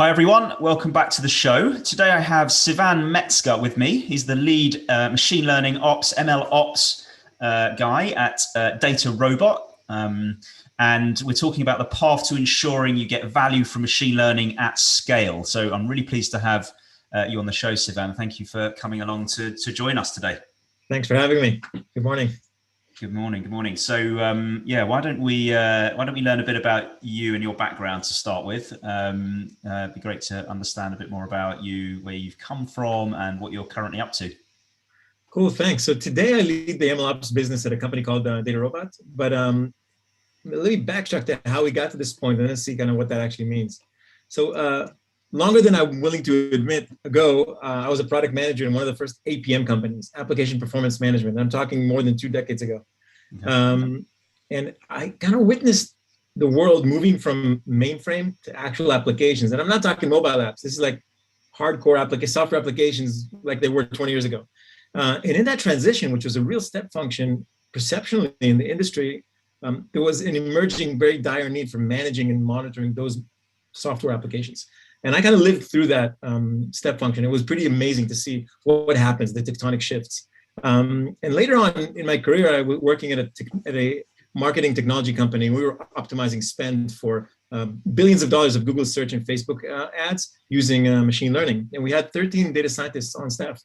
Hi everyone, welcome back to the show. Today I have Sivan Metzger with me. He's the lead machine learning ops, MLOps guy at DataRobot. And we're talking about the path to ensuring you get value from machine learning at scale. So I'm really pleased to have you on the show, Sivan. Thank you for coming along to join us today. Thanks for having me. Good morning. Good morning. Good morning. So yeah, why don't we learn a bit about you and your background to start with? It'd be great to understand a bit more about you, where you've come from, and what you're currently up to. Cool. Thanks. So today I lead the MLOps business at a company called DataRobot. But let me backtrack to how we got to this point and then see kind of what that actually means. So longer than I'm willing to admit ago, I was a product manager in one of the first APM companies, application performance management. I'm talking more than 2 decades ago. And I kind of witnessed the world moving from mainframe to actual applications. And I'm not talking mobile apps. This is like hardcore software applications like they were 20 years ago. And in that transition, which was a real step function perceptually in the industry, there was an emerging, very dire need for managing and monitoring those software applications. And I kind of lived through that step function. It was pretty amazing to see what happens, the tectonic shifts. And later on in my career, I was working at a marketing technology company. We were optimizing spend for billions of dollars of Google search and Facebook ads using machine learning. And we had 13 data scientists on staff.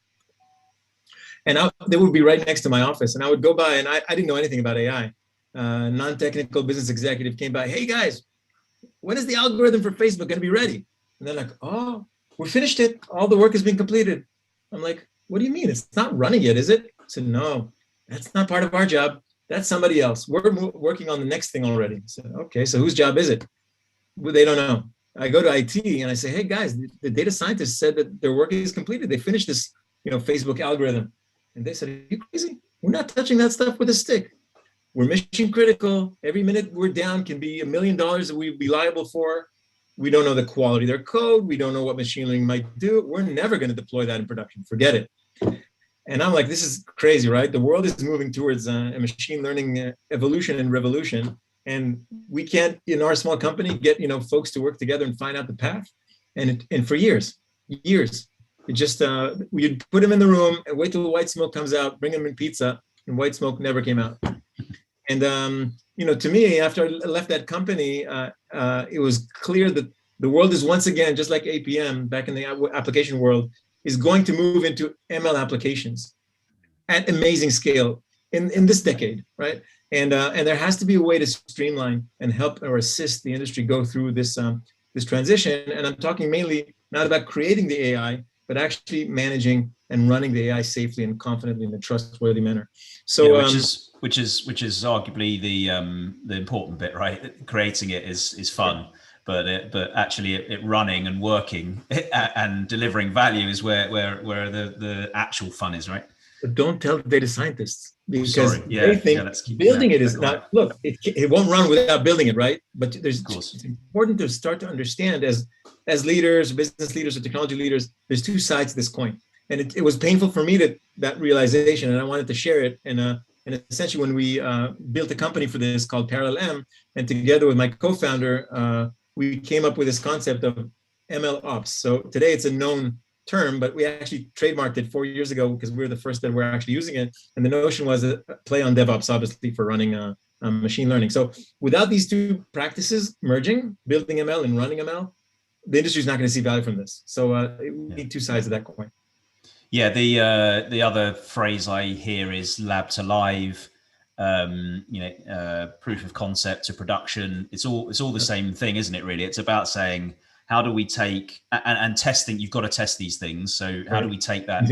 And they would be right next to my office. And I would go by, and I didn't know anything about AI. Non-technical business executive came by, hey guys, when is the algorithm for Facebook going to be ready? And they're like, oh, we finished it. All the work has been completed. I'm like, what do you mean? It's not running yet, is it? I said, no, that's not part of our job. That's somebody else. We're working on the next thing already. I said, okay, so whose job is it? Well, they don't know. I go to IT and I say, hey guys, the data scientists said that their work is completed. They finished this, Facebook algorithm. And they said, are you crazy? We're not touching that stuff with a stick. We're mission critical. Every minute we're down can be $1 million that we'd be liable for. We don't know the quality of their code. We don't know what machine learning might do. We're never going to deploy that in production. Forget it. And I'm like, this is crazy, right? The world is moving towards a machine learning evolution and revolution. And we can't, in our small company, get folks to work together and find out the path. And for years, it just, we'd put them in the room and wait till the white smoke comes out, bring them in pizza, and white smoke never came out. And to me, after I left that company, it was clear that the world is once again, just like APM back in the application world, is going to move into ML applications at amazing scale in this decade, right? And there has to be a way to streamline and help or assist the industry go through this transition. And I'm talking mainly not about creating the AI, but actually managing and running the AI safely and confidently in a trustworthy manner. So, which is arguably the important bit, right? Creating it is fun, but actually it running and working and delivering value is where the actual fun is, right? But don't tell the data scientists because they think building it is not. Look, it won't run without building it, right? But it's important to start to understand as leaders, business leaders, or technology leaders. There's 2 sides to this coin, and it was painful for me that realization, and I wanted to share it. And essentially, when we built a company for this called ParallelM, and together with my co-founder, we came up with this concept of MLOps. So today it's a known term, but we actually trademarked it 4 years ago because we were the first that were actually using it. And the notion was a play on DevOps, obviously, for running machine learning. So without these 2 practices merging, building ML and running ML, the industry is not going to see value from this. So we need 2 sides of that coin. Yeah, the other phrase I hear is lab to live, proof of concept to production. It's all the same thing, isn't it? Really, it's about saying how do we take and testing. You've got to test these things. So how do we take that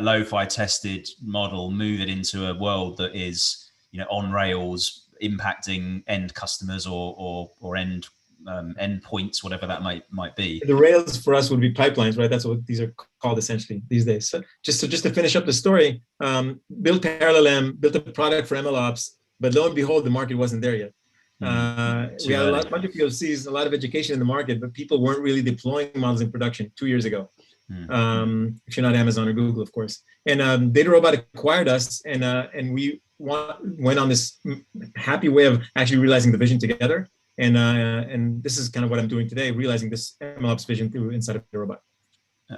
lo-fi tested model, move it into a world that is on rails, impacting end customers or end endpoints, whatever that might be. The rails for us would be pipelines, right? That's what these are called essentially these days. So just to finish up the story, built ParallelM, built a product for MLOps, but lo and behold, the market wasn't there yet. We had a bunch of POCs, a lot of education in the market, but people weren't really deploying models in production 2 years ago. If you're not Amazon or Google, of course. And DataRobot acquired us, and we went on this happy way of actually realizing the vision together. And this is kind of what I'm doing today, realizing this MLOps vision through inside of DataRobot.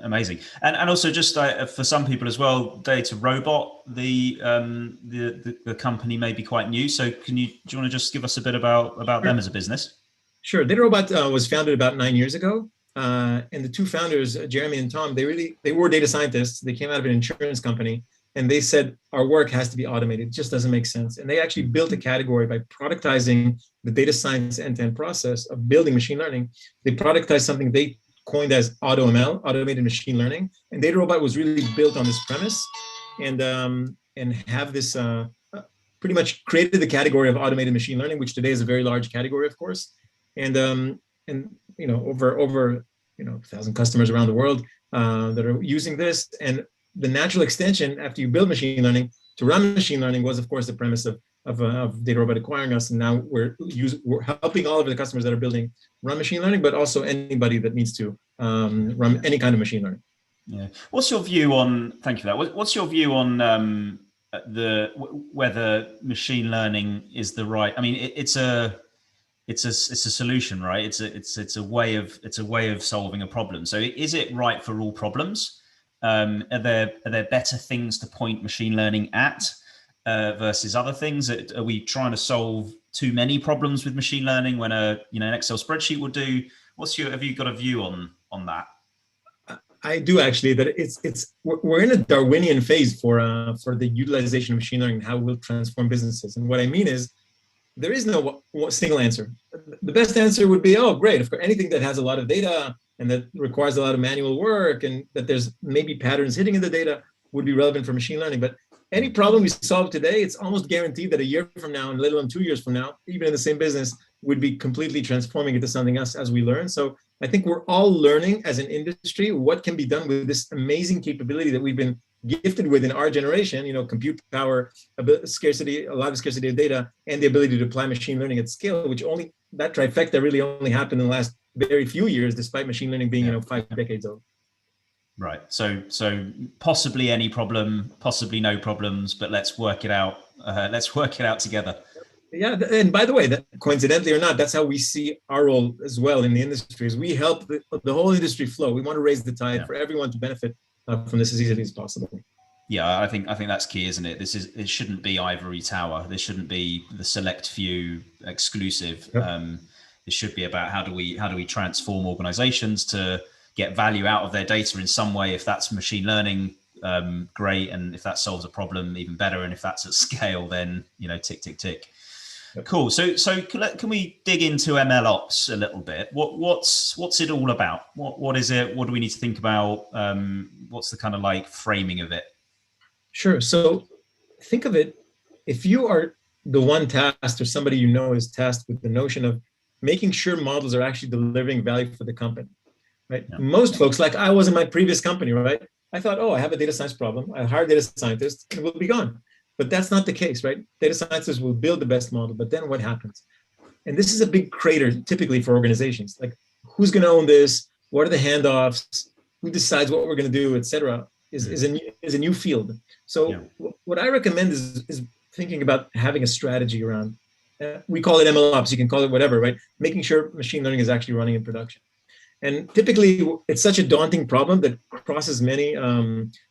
Amazing. And also just for some people as well, DataRobot, the company may be quite new. So do you want to just give us a bit about them as a business? Sure. DataRobot was founded about 9 years ago. And the two founders, Jeremy and Tom, they were data scientists. They came out of an insurance company, and they said, our work has to be automated. It just doesn't make sense. And they actually built a category by productizing the data science end-to-end process of building machine learning. They productized something they coined as AutoML, automated machine learning. And DataRobot was really built on this premise, and have this pretty much created the category of automated machine learning, which today is a very large category, of course. And over 1,000 customers around the world that are using this. And the natural extension after you build machine learning to run machine learning was, of course, the premise of DataRobot acquiring us. And now we're helping all of the customers that are building run machine learning, but also anybody that needs to run any kind of machine learning. Yeah. What's your view on? Thank you for that. What's your view on whether machine learning is the right? I mean, it's a solution, right? It's a way of solving a problem. So is it right for all problems? Are there better things to point machine learning at versus other things? Are we trying to solve too many problems with machine learning when an Excel spreadsheet will do? Have you got a view on that? I do actually. That we're in a Darwinian phase for the utilization of machine learning and how it will transform businesses. And what I mean is, there is no single answer. The best answer would be, oh, great. If anything that has a lot of data and that requires a lot of manual work and that there's maybe patterns hitting in the data would be relevant for machine learning. But any problem we solve today, it's almost guaranteed that a year from now, and let alone 2 years from now, even in the same business, would be completely transforming into something else as we learn. So I think we're all learning as an industry what can be done with this amazing capability that we've been gifted with in our generation, compute power, a lot of scarcity of data, and the ability to apply machine learning at scale, which that trifecta really only happened in the last very few years, despite machine learning being, 5 decades old. Right. So possibly any problem, possibly no problems, but let's work it out. Let's work it out together. Yeah, and by the way, that coincidentally or not, that's how we see our role as well in the industry. Is we help the whole industry flow. We want to raise the tide for everyone to benefit from this as easily as possible. Yeah, I think that's key, isn't it? It shouldn't be ivory tower. This shouldn't be the select few exclusive. Yep. It should be about how do we transform organizations to get value out of their data in some way. If that's machine learning, great, and if that solves a problem, even better. And if that's at scale, then tick tick tick. Yep. Cool. So can we dig into MLOps a little bit? What's it all about? What is it? What do we need to think about? What's the kind of framing of it? Sure. So think of it, if you are the one tasked or somebody is tasked with the notion of making sure models are actually delivering value for the company, right? Yeah. Most folks, like I was in my previous company, right? I thought, I have a data science problem. I hire data scientists and we'll be gone. But that's not the case, right? Data scientists will build the best model, but then what happens? And this is a big crater typically for organizations. Like, who's going to own this? What are the handoffs? Who decides what we're going to do, et cetera, is a new field. So what I recommend is thinking about having a strategy around, we call it MLOps, you can call it whatever, right? Making sure machine learning is actually running in production. And typically it's such a daunting problem that crosses many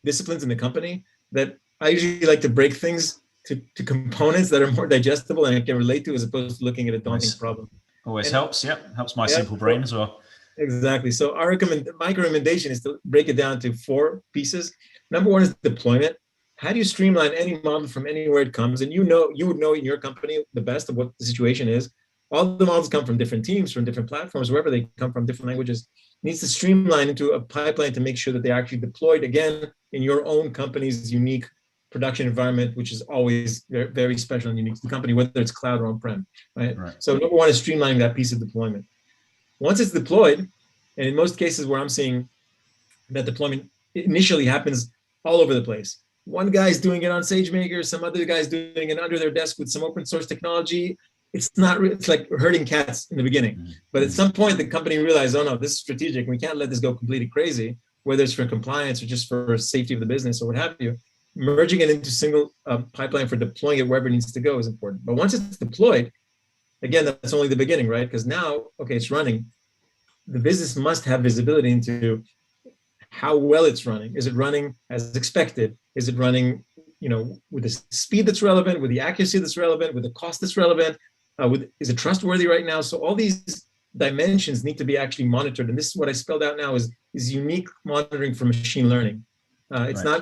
disciplines in the company that I usually like to break things to components that are more digestible and I can relate to, as opposed to looking at a daunting problem. Always helps. Helps my simple brain as well. Exactly. So my recommendation is to break it down to 4 pieces. Number 1 is deployment. How do you streamline any model from anywhere it comes? And you would know in your company the best of what the situation is. All the models come from different teams, from different platforms, wherever they come from, different languages. It needs to streamline into a pipeline to make sure that they're actually deployed again in your own company's unique production environment, which is always very, very special and unique to the company, whether it's cloud or on-prem, right? So number 1 is streamlining that piece of deployment. Once it's deployed, and in most cases where I'm seeing that deployment initially happens all over the place. One guy's doing it on SageMaker, some other guy's doing it under their desk with some open source technology. It's like herding cats in the beginning. But at some point, the company realized, oh no, this is strategic. We can't let this go completely crazy, whether it's for compliance or just for safety of the business or what have you. Merging it into single pipeline for deploying it wherever it needs to go is important. But once it's deployed, again, that's only the beginning, right? Because now, okay, it's running. The business must have visibility into how well it's running. Is it running as expected? Is it running, with the speed that's relevant, with the accuracy that's relevant, with the cost that's relevant? Is it trustworthy right now? So all these dimensions need to be actually monitored. And this is what I spelled out now is unique monitoring for machine learning. It's not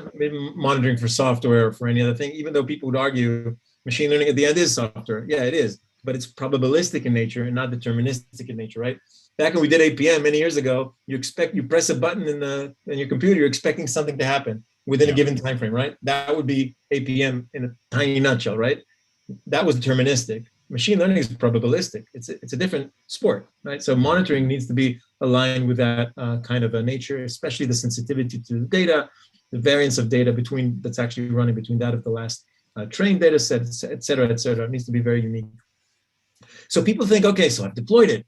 monitoring for software or for any other thing, even though people would argue machine learning at the end is software. Yeah, it is, but it's probabilistic in nature and not deterministic in nature, right? Back when we did APM many years ago, you press a button in your computer, you're expecting something to happen within a given time frame, right? That would be APM in a tiny nutshell, right? That was deterministic. Machine learning is probabilistic. It's a different sport, right? So monitoring needs to be aligned with that kind of a nature, especially the sensitivity to the data, the variance of data that's actually running between that of the last trained data set, et cetera, et cetera. It needs to be very unique. So people think, okay, so I've deployed it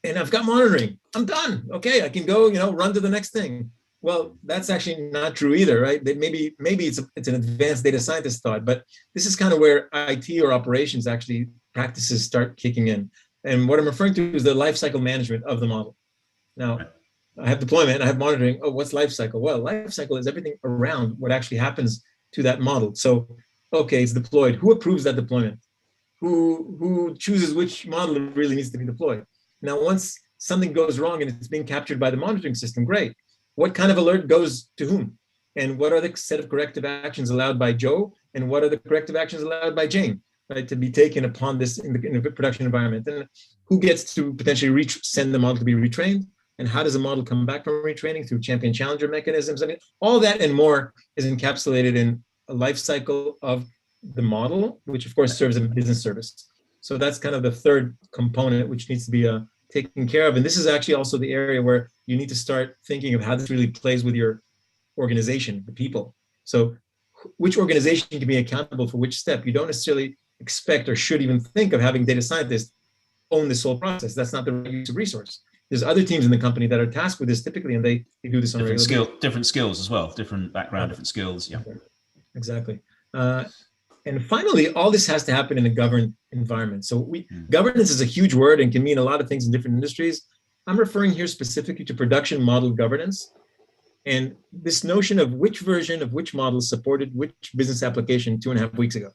and I've got monitoring. I'm done. Okay, I can go, run to the next thing. Well, that's actually not true either, right? Maybe it's an advanced data scientist thought, but this is kind of where IT or operations actually practices start kicking in. And what I'm referring to is the lifecycle management of the model. Now, I have deployment, I have monitoring. Oh, what's lifecycle? Well, lifecycle is everything around what actually happens to that model. So, okay, it's deployed. Who approves that deployment? Who chooses which model really needs to be deployed? Now, once something goes wrong and it's being captured by the monitoring system, great. What kind of alert goes to whom? And what are the set of corrective actions allowed by Joe? And what are the corrective actions allowed by Jane, right, to be taken upon this in the production environment? And who gets to potentially send the model to be retrained? And how does a model come back from retraining through champion challenger mechanisms? I mean, all that and more is encapsulated in a life cycle of the model, which of course serves as a business service. So that's kind of the third component, which needs to be taken care of. And this is actually also the area where you need to start thinking of how this really plays with your organization, the people. So which organization can be accountable for which step? You don't necessarily expect or should even think of having data scientists own this whole process. That's not the right use of resource. There's other teams in the company that are tasked with this typically, and they do this on different skills as well, different background, different skills. Yeah, exactly. And finally, all this has to happen in a governed environment. So governance is a huge word and can mean a lot of things in different industries. I'm referring here specifically to production model governance. And this notion of which version of which model supported which business application 2.5 weeks ago,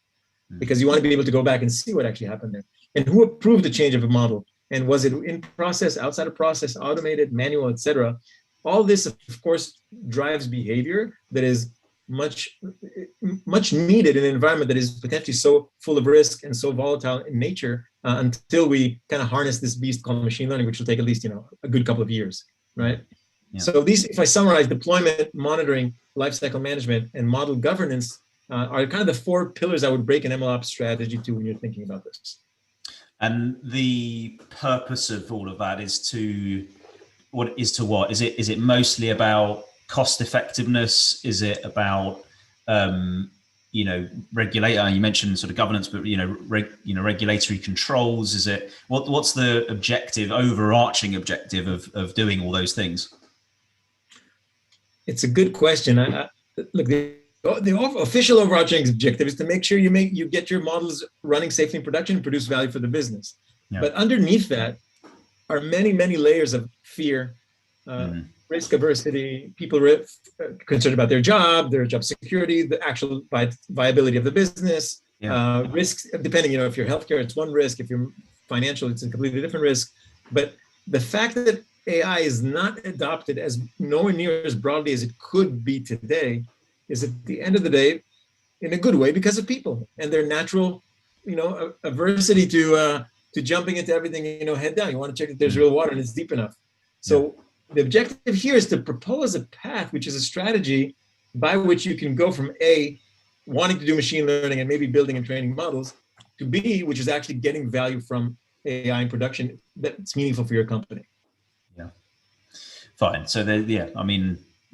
because you want to be able to go back and see what actually happened there. And who approved the change of a model? And was it in process, outside of process, automated, manual, et cetera? All this, of course, drives behavior that is much needed in an environment that is potentially so full of risk and so volatile in nature until we kind of harness this beast called machine learning, which will take at least a good couple of years, right? Yeah. So these, if I summarize, deployment, monitoring, lifecycle management, and model governance are kind of the 4 pillars I would break an MLOps strategy to when you're thinking about this. And the purpose of all of that is to what? Is it mostly about cost effectiveness? Is it about regulator? You mentioned sort of governance, but regulatory controls. Is it what's the overarching objective of doing all those things? It's a good question. Look, the official overarching objective is to make sure you get your models running safely in production and produce value for the business. Yeah. But underneath that are many, many layers of fear, risk aversity, people concerned about their job security, the actual viability of the business, risks, depending, if you're healthcare, it's one risk. If you're financial, it's a completely different risk. But the fact that AI is not adopted as nowhere near as broadly as it could be today is at the end of the day, in a good way, because of people and their natural, aversity to jumping into everything, head down. You want to check that there's real water and it's deep enough. So the objective here is to propose a path, which is a strategy by which you can go from A, wanting to do machine learning and maybe building and training models, to B, which is actually getting value from AI in production that's meaningful for your company. Yeah. Fine. So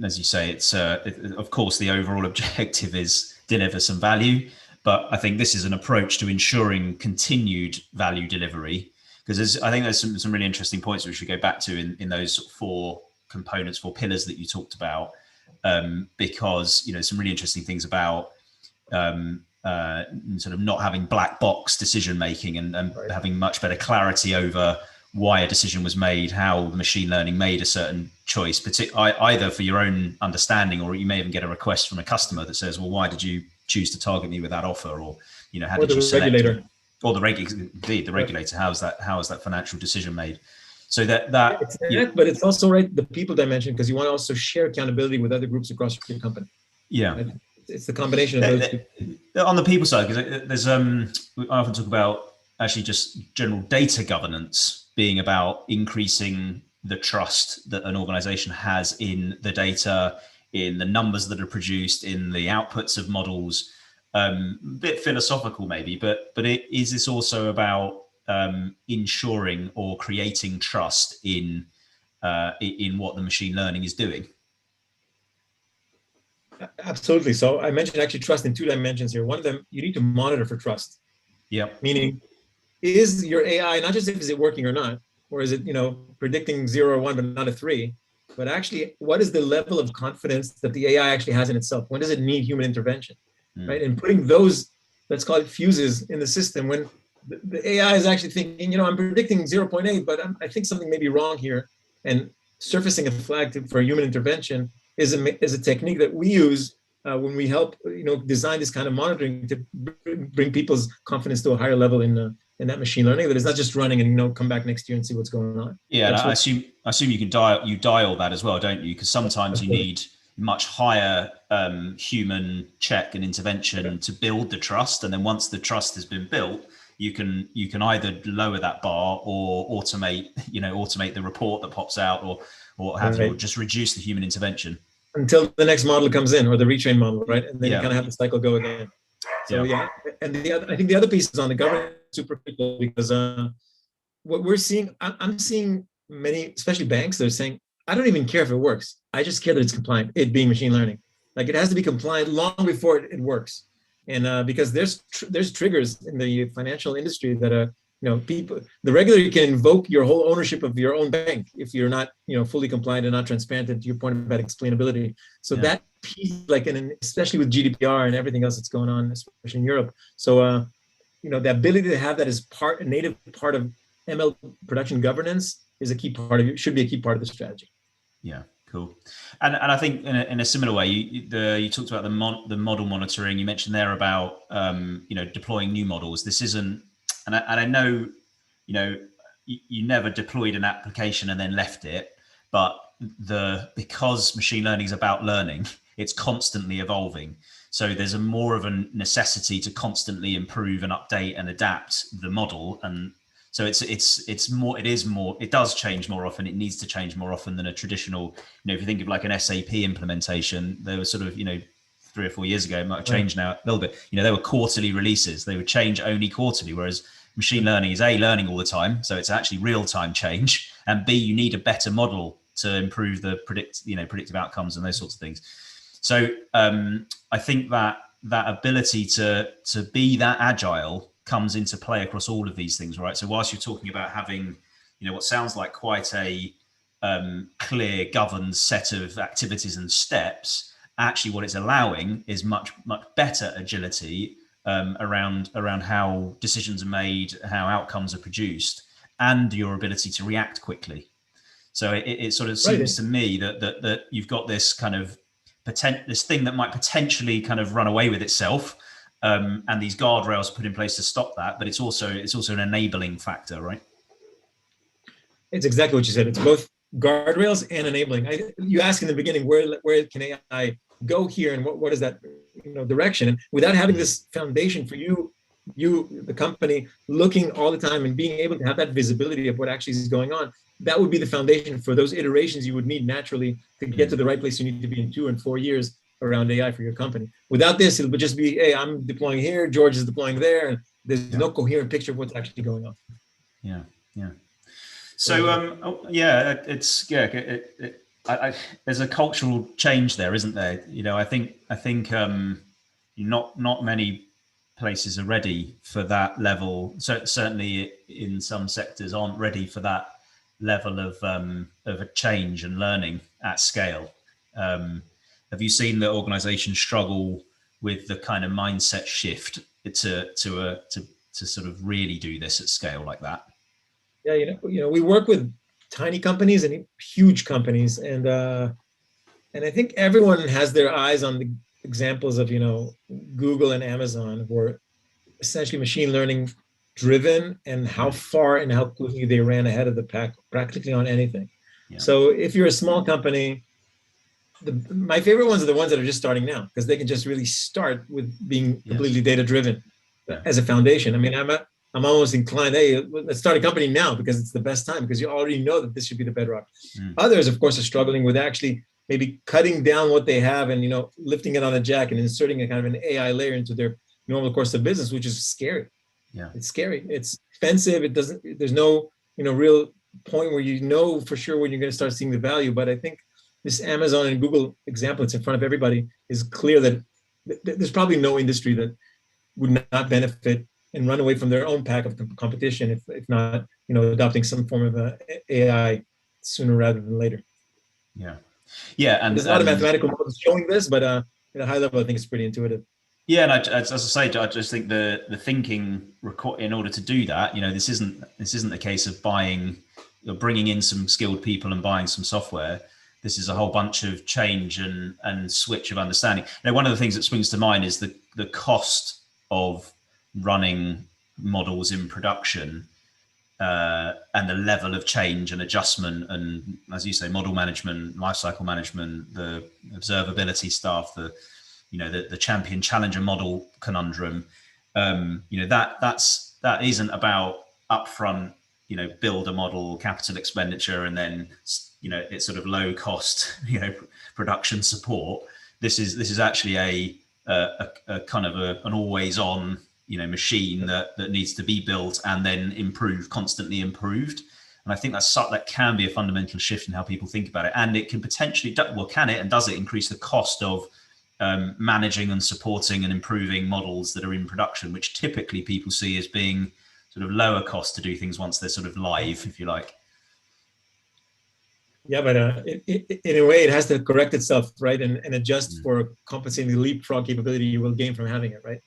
as you say, it's of course the overall objective is deliver some value, but I think this is an approach to ensuring continued value delivery, because I think there's some really interesting points which we go back to in those 4 components, 4 pillars that you talked about, because some really interesting things about sort of not having black box decision making and Right. having much better clarity over why a decision was made, how the machine learning made a certain choice, either for your own understanding, or you may even get a request from a customer that says, well, why did you choose to target me with that offer? Or, how did you select regulator. me? Or the regulator, how is that financial decision made? So but it's also the people dimension, because you want to also share accountability with other groups across your company. Yeah. Right? It's the combination of those two. On the people side, because there's I often talk about actually just general data governance being about increasing the trust that an organization has in the data, in the numbers that are produced, in the outputs of models. A bit philosophical maybe, but is this also about ensuring or creating trust in what the machine learning is doing? Absolutely. So I mentioned actually trust in two dimensions here. One of them, you need to monitor for trust. Yeah. Meaning, is your AI, not just is it working or not, or is it, predicting 0 or 1 but not a 3, but actually what is the level of confidence that the AI actually has in itself? When does it need human intervention? Right? And putting those, let's call it fuses, in the system when the AI is actually thinking, I'm predicting 0.8, but I think something may be wrong here, and surfacing a flag for human intervention is a technique that we use when we help design this kind of monitoring to bring people's confidence to a higher level in that machine learning, that it's not just running and come back next year and see what's going on. Yeah, and I assume you can dial that as well, don't you? Because sometimes you need much higher human check and intervention to build the trust, and then once the trust has been built, you can either lower that bar or automate the report that pops out, or what have you, or just reduce the human intervention until the next model comes in, or the retrain model, right? And then you kind of have the cycle go again. So and I think the other piece is on the governance, super critical, because what we're seeing, I'm seeing many, especially banks, they're saying, I don't even care if it works. I just care that it's compliant, it being machine learning. Like, it has to be compliant long before it works. And because there's triggers in the financial industry that people, the regulator can invoke your whole ownership of your own bank if you're not fully compliant and not transparent, to your point about explainability. So that piece, especially with GDPR and everything else that's going on, especially in Europe. So the ability to have that as a native part of ML production governance is a key part of it, should be a key part of the strategy. Yeah, cool. And I think in a similar way, you talked about the model monitoring. You mentioned there about deploying new models. This isn't, and I know you never deployed an application and then left it, but because machine learning is about learning, it's constantly evolving. So there's more of a necessity to constantly improve and update and adapt the model. And so it does change more often. It needs to change more often than a traditional, if you think of like an SAP implementation, there was sort of, 3 or 4 years ago, it might have changed now a little bit. There were quarterly releases. They would change only quarterly, whereas machine learning is A, learning all the time. So it's actually real-time change. And B, you need a better model to improve the predictive outcomes and those sorts of things. So I think that ability to be that agile comes into play across all of these things, right? So whilst you're talking about having, what sounds like quite a clear, governed set of activities and steps, actually what it's allowing is much, much better agility around how decisions are made, how outcomes are produced, and your ability to react quickly. So it sort of seems to me that you've got this kind of this thing that might potentially kind of run away with itself, and these guardrails put in place to stop that. But it's also an enabling factor, right? It's exactly what you said. It's both guardrails and enabling. You asked in the beginning, where can AI go here, and what is that direction? And without having this foundation for you, the company, looking all the time and being able to have that visibility of what actually is going on, that would be the foundation for those iterations you would need naturally to get to the right place you need to be in 2 and 4 years around AI for your company. Without this, it would just be, hey, I'm deploying here, George is deploying there, and there's no coherent picture of what's actually going on. Yeah. So there's a cultural change there, isn't there? I think not many places are ready for that level. So certainly in some sectors aren't ready for that level of a change and learning at scale. Have you seen that organizations struggle with the kind of mindset shift to sort of really do this at scale like that? Yeah, we work with tiny companies and huge companies, and I think everyone has their eyes on the examples of Google and Amazon, who are essentially machine learning driven, and how far and how quickly they ran ahead of the pack practically on anything. Yeah. So if you're a small company, my favorite ones are the ones that are just starting now, because they can just really start with being completely data driven as a foundation. I mean, I'm almost inclined, hey, let's start a company now, because it's the best time, because you already know that this should be the bedrock. Others, of course, are struggling with actually maybe cutting down what they have and lifting it on a jack and inserting a kind of an AI layer into their normal course of business, which is scary. Yeah, it's scary. It's expensive. There's no real point where for sure when you're going to start seeing the value. But I think this Amazon and Google example, it's in front of everybody, is clear that there's probably no industry that would not benefit and run away from their own pack of competition if not adopting some form of AI sooner rather than later. Yeah, and there's a lot of mathematical models showing this, but at a high level, I think it's pretty intuitive. Yeah, and as I say, I just think the thinking in order to do that, this isn't the case of bringing in some skilled people and buying some software. This is a whole bunch of change and switch of understanding. One of the things that springs to mind is the cost of running models in production, and the level of change and adjustment, and as you say, model management, lifecycle management, the observability stuff, the champion challenger model conundrum. That isn't about upfront, build a model, capital expenditure, and then it's sort of low cost, production support. This is actually a kind of an always on machine that needs to be built and then constantly improved. And I think that can be a fundamental shift in how people think about it. And it can potentially, does it increase the cost of managing and supporting and improving models that are in production, which typically people see as being sort of lower cost to do things once they're sort of live, if you like. Yeah, but in a way, it has to correct itself, right, and adjust for compensating the leapfrog capability you will gain from having it, right?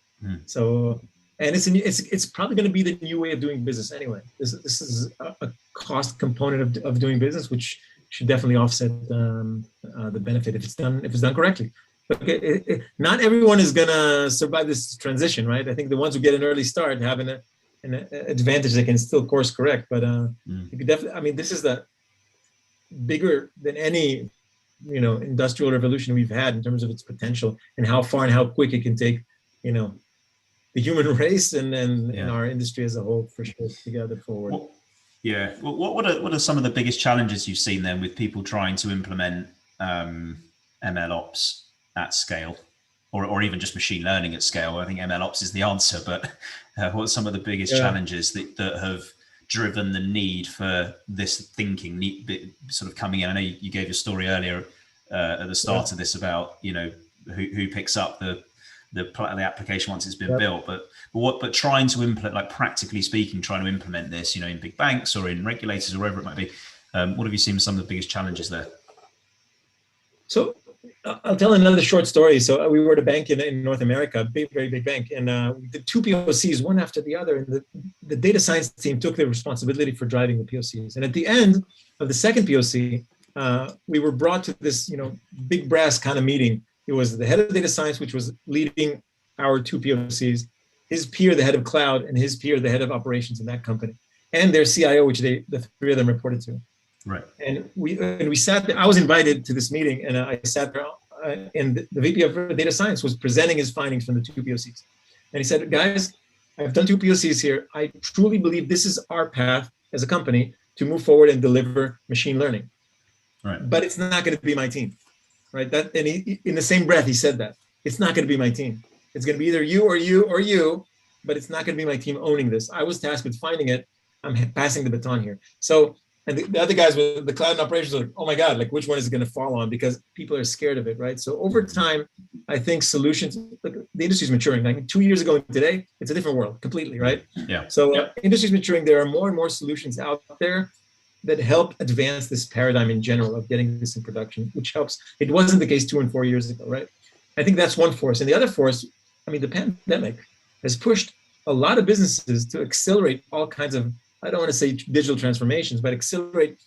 So, and it's probably going to be the new way of doing business anyway. This is a cost component of doing business, which should definitely offset the benefit if it's done correctly. But not everyone is going to survive this transition, right? I think the ones who get an early start have an advantage. They can still course correct, but you could definitely. I mean, this is the bigger than any industrial revolution we've had in terms of its potential and how far and how quick it can take the human race and our industry as a whole, for sure, together forward. What are some of the biggest challenges you've seen then with people trying to implement MLOps at scale, or even just machine learning at scale? I think MLOps is the answer, but what are some of the biggest challenges that have driven the need for this thinking sort of coming in? I know you gave your story earlier at the start of this about who picks up the application once it's been built, but trying to implement, like practically speaking, trying to implement this in big banks or in regulators or wherever it might be. What have you seen as some of the biggest challenges there? So I'll tell another short story. So we were at a bank in North America, very big bank, and we did 2 POCs, one after the other. And the data science team took the responsibility for driving the POCs. And at the end of the second POC, we were brought to this, big brass kind of meeting. It was the head of data science, which was leading our 2 POCs, his peer, the head of cloud, and his peer, the head of operations in that company, and their CIO, which the 3 of them reported to. Right. And we sat there. I was invited to this meeting, and I sat there, and the VP of data science was presenting his findings from the 2 POCs. And he said, guys, I've done 2 POCs here. I truly believe this is our path as a company to move forward and deliver machine learning. Right. But it's not going to be my team. Right. And he, in the same breath, he said that it's not going to be my team. It's going to be either you or you or you, but it's not going to be my team owning this. I was tasked with finding it. I'm passing the baton here. So, and the other guys with the cloud and operations are like, oh my God, like which one is it going to fall on? Because people are scared of it, right? So over time, I think solutions, the industry is maturing. Like 2 years ago and today, it's a different world completely, right? Yeah. So industry is maturing. There are more and more solutions out there that help advance this paradigm in general of getting this in production, which helps. It wasn't the case 2 and 4 years ago, right? I think that's one force. And the other force, I mean, the pandemic has pushed a lot of businesses to accelerate all kinds of, I don't want to say digital transformations, but accelerate,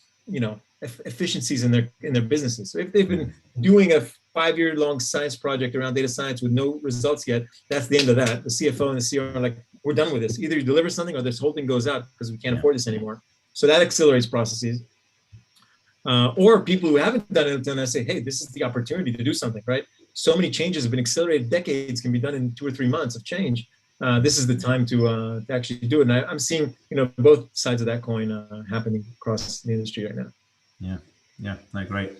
efficiencies in their businesses. So if they've been doing a 5-year-long science project around data science with no results yet, that's the end of that. The CFO and the CEO are like, we're done with this. Either you deliver something or this whole thing goes out because we can't afford this anymore. So that accelerates processes. Or people who haven't done it until now say, hey, this is the opportunity to do something, right? So many changes have been accelerated. Decades can be done in 2 or 3 months of change. This is the time to actually do it. And I'm seeing, both sides of that coin happening across the industry right now. Yeah, no, great.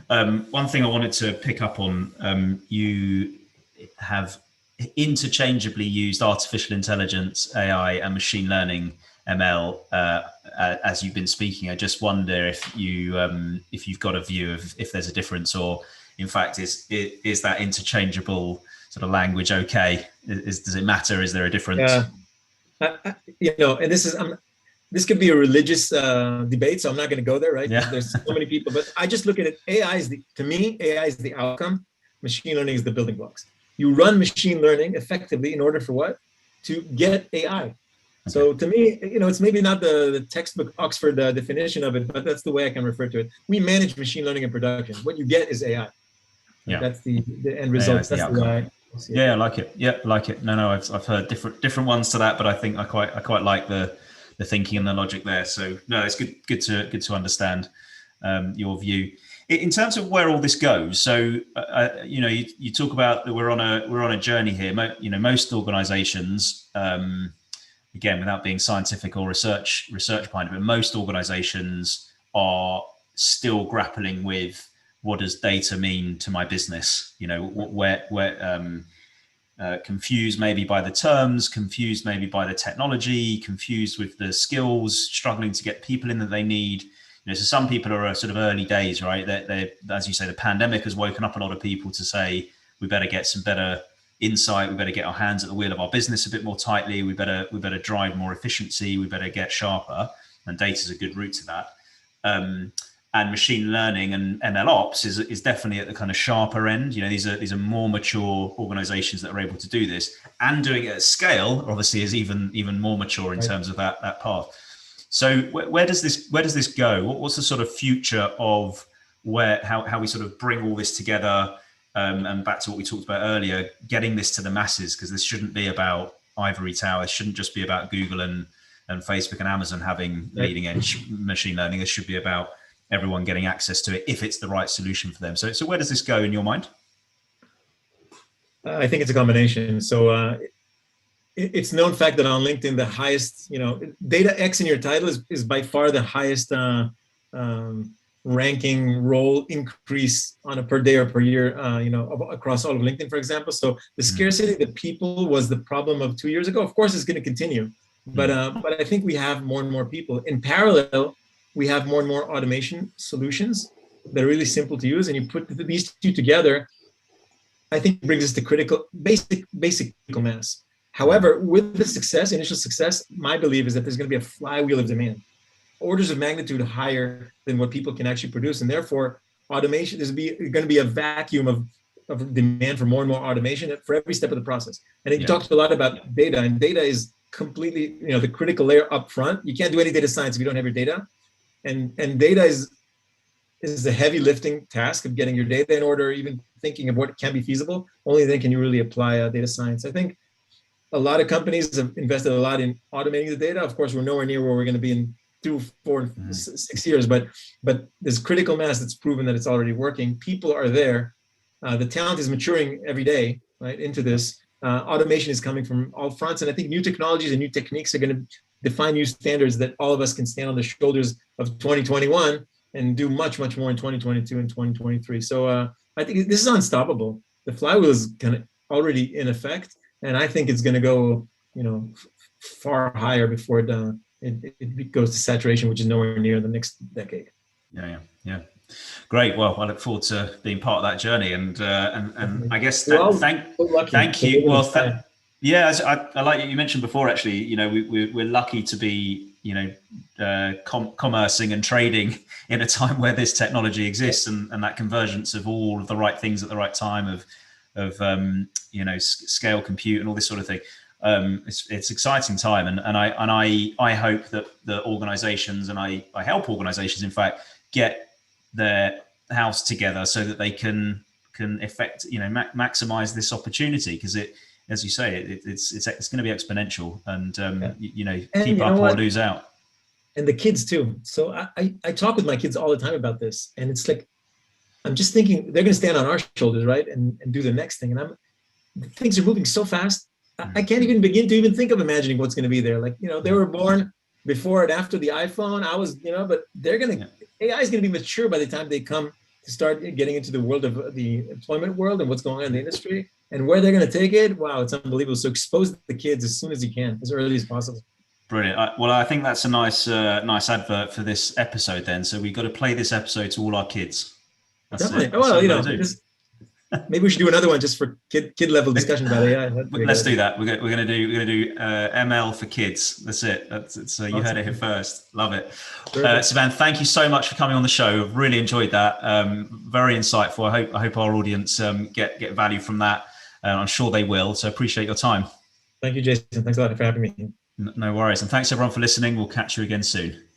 One thing I wanted to pick up on, you have interchangeably used artificial intelligence, AI, and machine learning, ML, as you've been speaking. I just wonder if you've got a view of if there's a difference, or in fact, is that interchangeable sort of language okay? Does it matter? Is there a difference? And this could be a religious debate, so I'm not going to go there, right? Yeah. There's so many people, but I just look at it. AI is the outcome. Machine learning is the building blocks. You run machine learning effectively in order for what? To get AI. Okay. So to me, it's maybe not the textbook Oxford definition of it, but that's the way I can refer to it. We manage machine learning in production. What you get is AI. Yeah. That's the end result. That's the way I like it. Yeah, like it. No, I've heard different ones to that, but I think I quite like the thinking and the logic there. So no, it's good to understand your view in terms of where all this goes. So you talk about that we're on a journey here. Most organizations, again, without being scientific or research behind it, but most organizations are still grappling with, what does data mean to my business? Confused maybe by the terms, confused maybe by the technology, confused with the skills, struggling to get people in that they need. So some people are sort of early days, right? They, as you say, the pandemic has woken up a lot of people to say, we better get some better insight. We better get our hands at the wheel of our business a bit more tightly. We better drive more efficiency. We better get sharper, and data is a good route to that. And machine learning and MLOps is definitely at the kind of sharper end. These are more mature organizations that are able to do this, and doing it at scale obviously is even more mature in terms of that path. So where does this go? What's the sort of future of how we sort of bring all this together? And back to what we talked about earlier, getting this to the masses, because this shouldn't be about ivory tower. It shouldn't just be about Google and Facebook and Amazon having leading edge machine learning. This should be about everyone getting access to it if it's the right solution for them. So where does this go in your mind? I think it's a combination. So it's known fact that on LinkedIn, the highest, data X in your title is by far the highest ranking role increase on a per day or per year, across all of LinkedIn, for example. So the scarcity of the people was the problem of 2 years ago. Of course, it's going to continue, but I think we have more and more people. In parallel, we have more and more automation solutions that are really simple to use, and you put these two together, I think it brings us to basic critical mass. However, with the initial success, my belief is that there's going to be a flywheel of demand, orders of magnitude higher than what people can actually produce, and therefore automation, there's going to be a vacuum of demand for more and more automation for every step of the process. And you talked a lot about data, and data is completely, the critical layer up front. You can't do any data science if you don't have your data. And data is the heavy lifting task of getting your data in order, even thinking of what can be feasible. Only then can you really apply data science. I think a lot of companies have invested a lot in automating the data. Of course, we're nowhere near where we're going to be in 2, 4, 6 years, but there's critical mass that's proven that it's already working. People are there. The talent is maturing every day, right, into this. Automation is coming from all fronts. And I think new technologies and new techniques are going to define new standards that all of us can stand on the shoulders of 2021 and do much, much more in 2022 and 2023. So I think this is unstoppable. The flywheel is kind of already in effect. And I think it's going to go, far higher before it goes to saturation, which is nowhere near the next decade. Yeah. Great. Well, I look forward to being part of that journey, and I guess thank you. Well, I like you mentioned before. Actually, we're lucky to be commercing and trading in a time where this technology exists, and that convergence of all of the right things at the right time of scale compute and all this sort of thing. It's exciting time, and I hope that the organizations, and I help organizations, in fact, get their house together so that they can maximize this opportunity, because as you say, it's going to be exponential, and keep up or lose out. And the kids too. So I talk with my kids all the time about this, and it's like, I'm just thinking they're going to stand on our shoulders, right, and do the next thing. And things are moving so fast. I can't even begin to even think of imagining what's going to be there. Like, they were born before and after the iPhone. I was, but they're going to, AI is going to be mature by the time they come to start getting into the world of the employment world and what's going on in the industry and where they're going to take it. Wow, it's unbelievable. So expose the kids as soon as you can, as early as possible. Brilliant. Well, I think that's a nice advert for this episode then. So we've got to play this episode to all our kids. That's definitely. Well, maybe we should do another one just for kid level discussion about AI. Let's do that. We're gonna do ML for kids. That's it. So you heard it here first. Love it. Sivan, thank you so much for coming on the show. I've really enjoyed that. Very insightful. I hope our audience get value from that. I'm sure they will. So appreciate your time. Thank you, Jason. Thanks a lot for having me. No worries. And thanks everyone for listening. We'll catch you again soon.